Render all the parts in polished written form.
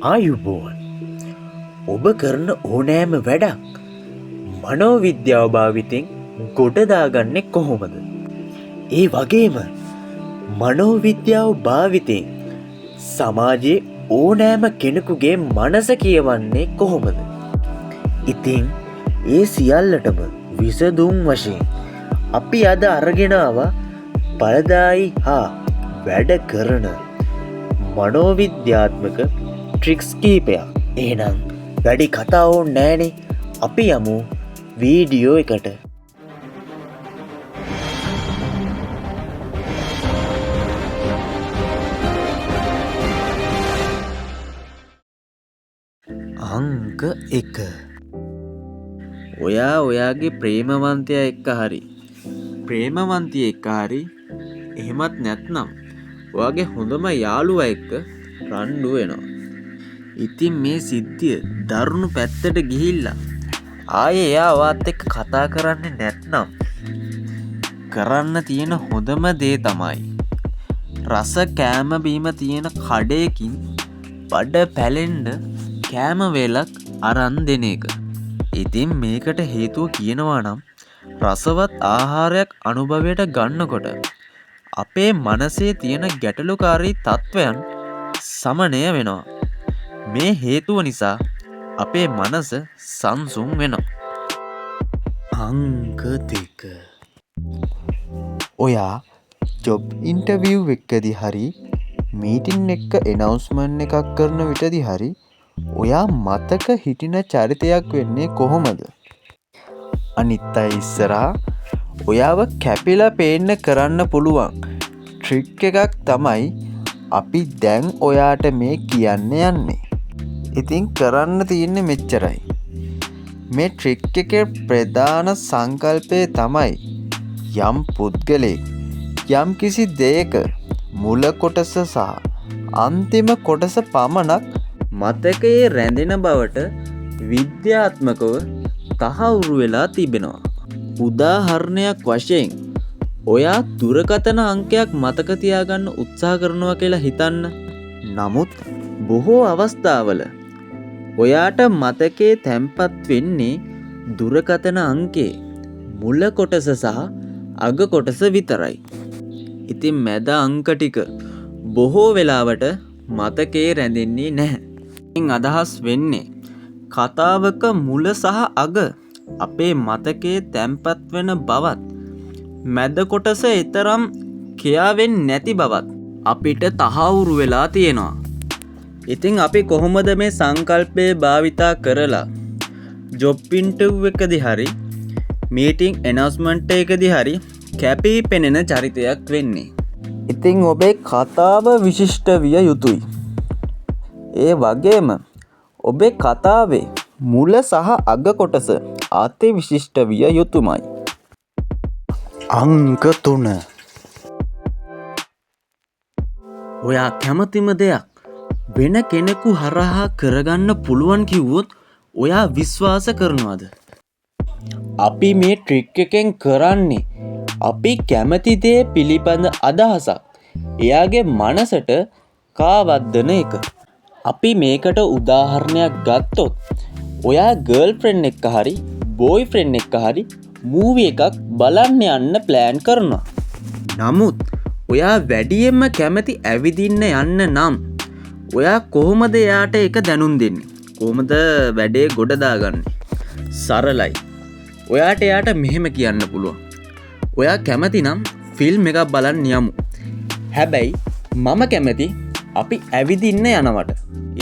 ආයුබෝවන්. ඔබ කරන ඕනෑම වැඩක් මනෝවිද්‍යාව භාවිතෙන් ගොඩදාගන්නේ කොහොමද? ඒ වගේම මනෝවිද්‍යාව භාවිතෙන් සමාජයේ ඕනෑම කෙනෙකුගේ මනස කියවන්නේ කොහොමද? ඉතින් ඒ සියල්ලටම විසඳුම් වශයෙන් අපි අද අරගෙන ආවා ඵලදායී හා වැඩ කරන මනෝවිද්‍යාත්මක ට්‍රික්ස් කීපයක්. එහෙනම් වැඩි කතා ඕනේ නෑනේ. අපි යමු වීඩියෝ එකට. අංක 1. ඔයා ඔයාගේ ප්‍රේමවන්තයා එක්ක හරි ප්‍රේමවන්තිය එක්ක හරි එහෙමත් නැත්නම් ඔයාගේ හොඳම යාළුවා එක්ක රණ්ඩු වෙනවා. ඉතින් මේ සිද්ධිය දරුණු පැත්තට ගිහිල්ලා ආයේ එයා ඔයාත් එක්ක කතා කරන්නේ නැත්නම් කරන්න තියෙන හොඳම දේ තමයි රස කෑම බීම තියෙන කඩේකින් බඩ පැලෙන්න කෑම වේලක් අරන් දෙන එක. ඉතින් මේකට හේතුව කියනවා නම් රසවත් ආහාරයක් අනුභවයට ගන්නකොට අපේ මනසේ තියෙන ගැටලුකාරී තත්වයන් සමනය වෙනවා. මේ හේතුව නිසා අපේ මනස සංසුන් වෙනවා. අංක 2. ඔයා ජොබ් ඉන්ටර්විව් එකදී හරි මීටින් එක එනවුස්මන්ට් එකක් කරන විටදී හරි ඔයා මතක හිටින චරිතයක් වෙන්නේ කොහොමද? අනිත් අය ඉස්සරහා ඔයාව කැපිලා පේන්න කරන්න පුළුවන් ට්‍රික් එකක් තමයි අපි දැන් ඔයාට මේ කියන්න යන්නේ. ඉතින් කරන්න තියෙන්නේ මෙච්චරයි. මේ ට්‍රික් එකේ ප්‍රධාන සංකල්පය තමයි යම් පුද්ගලයෙක් යම් කිසි දෙයක මුල කොටස සහ අන්තිම කොටස පමණක් මතකයේ රැඳෙන බවට විද්‍යාත්මකව තහවුරු වෙලා තිබෙනවා. උදාහරණයක් වශයෙන් ඔයා දුරකථන අංකයක් මතක තියාගන්න උත්සාහ කරනවා කියලා හිතන්න. නමුත් බොහෝ අවස්ථාවල ඔයාට මතකයේ තැන්පත් වෙන්නේ දුරකථන අංකේ මුල කොටස සහ අග කොටස විතරයි. ඉතින් මැද අංක ටික බොහෝ වෙලාවට මතකයේ රැඳෙන්නේ නැහැ. ඉතින් අදහස් වෙන්නේ කතාවක මුල සහ අග අපේ මතකයේ තැන්පත් වෙන බවත් මැද කොටස ඊතරම් කියාවෙන්නේ නැති බවත් අපිට තහවුරු වෙලා තියෙනවා. ඉතින් අපි කොහොමද මේ සංකල්පය භාවිතා කරලා ජොබ් ඉන්ටර්විව් එකදී හරි මීටින් ඇනවුස්මන්ට් එකදී හරි කැපී පෙනෙන චරිතයක් වෙන්නේ? ඉතින් ඔබේ කතාව විශිෂ්ට විය යුතුයි. ඒ වගේම ඔබේ කතාවේ මුල සහ අග කොටස අති විශිෂ්ට විය යුතුමයි. අංක 3. ඔයා කැමතිම දෙයක් වෙන කෙනෙකු හරහා කරගන්න පුළුවන් කිව්වොත් ඔයා විශ්වාස කරනවද? අපි මේ ට්‍රික් එකෙන් කරන්නේ අපි කැමති දේ පිළිබඳ අදහසක් එයාගේ මනසට කාවද්දන එක. අපි මේකට උදාහරණයක් ගත්තොත් ඔයා ගර්ල්ෆ්‍රෙන්ඩ් එක්ක හරි බොයිෆ්‍රෙන්ඩ් එක්ක හරි මූවි එකක් බලන්න යන්න ප්ලෑන් කරනවා. නමුත් ඔයා වැඩියෙන්ම කැමති ඇවිදින්න යන්න නම් ඔයා කොහොමද එයාට එක දැනුම් දෙන්නේ? කොහොමද වැඩේ ගොඩ දාගන්නේ? සරලයි. ඔයාට එයාට මෙහෙම කියන්න පුළුවන්. ඔයා කැමති නම් ෆිල්ම් එකක් බලන්න යමු. හැබැයි මම කැමති අපි ඇවිදින්න යනවට.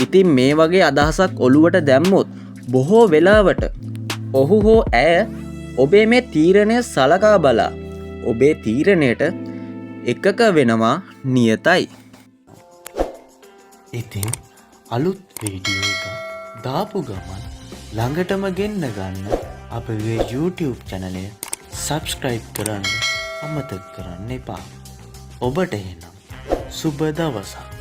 ඉතින් මේ වගේ අදහසක් ඔළුවට දැම්මොත් බොහෝ වෙලාවට ඔහු හෝ ඇය ඔබේ මේ තීරණය සලකා බලා ඔබේ තීරණයට එකක වෙනවා නියතයි. ඉතින් අලුත් වීඩියෝ එක දාපු ගමන් ළඟටම ගෙන්න ගන්න අපේ YouTube channel subscribe කරන්න අමතක කරන්න එපා. ඔබට එහෙනම් සුබ දවසක්.